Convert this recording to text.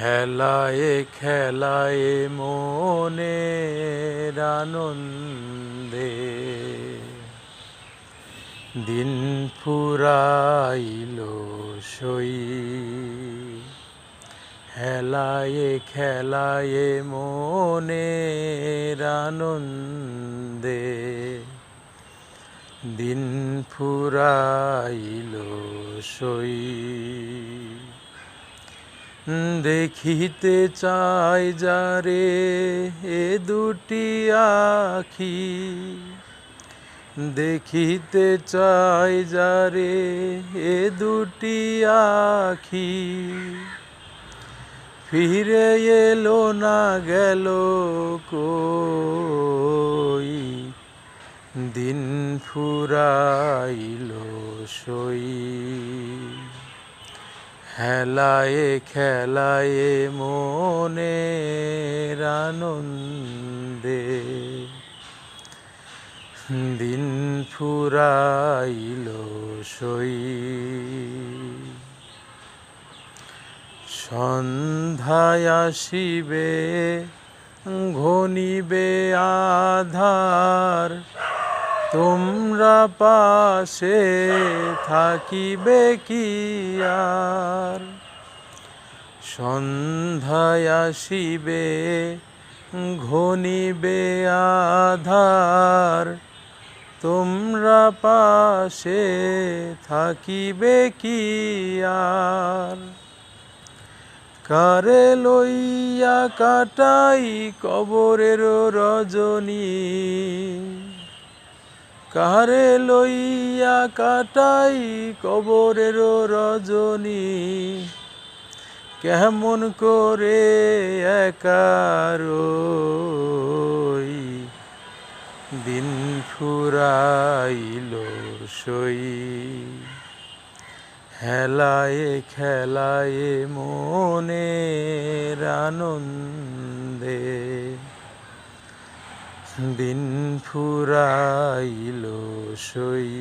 হেলায়ে খেলায়ে মনের আনন্দে দিন ফুরাইল সই। হেলায়ে খেলায়ে মনের আনন্দে দিন ফুরাইল সই। দেখিতে চাই যারে এ দুটি আখি, দেখিতে চাই যারে এ দুটি আখি, ফিরে এলো না গেল কই, দিন ফুরাইল সই। হেলায়ে খেলায়ে মনের আনন্দে দিন ফুরাইল সই। সন্ধ্যায় আসিবে ঘনিবে আধার, তোমরা পাশে থাকিবে কি আর। সন্ধ্যায় আসিবে ঘনিবে আধার, তোমরা পাশে থাকিবে কি আর। কারে লইয়া কাটাই কবরের রজনী, কারে লইয়া কাটাই কবরের রজনী, কেমন করে একা রই, দিন ফুরাইল সই। হেলায়ে খেলায়ে মনের আনন্দে দিন ফুরাইল সই।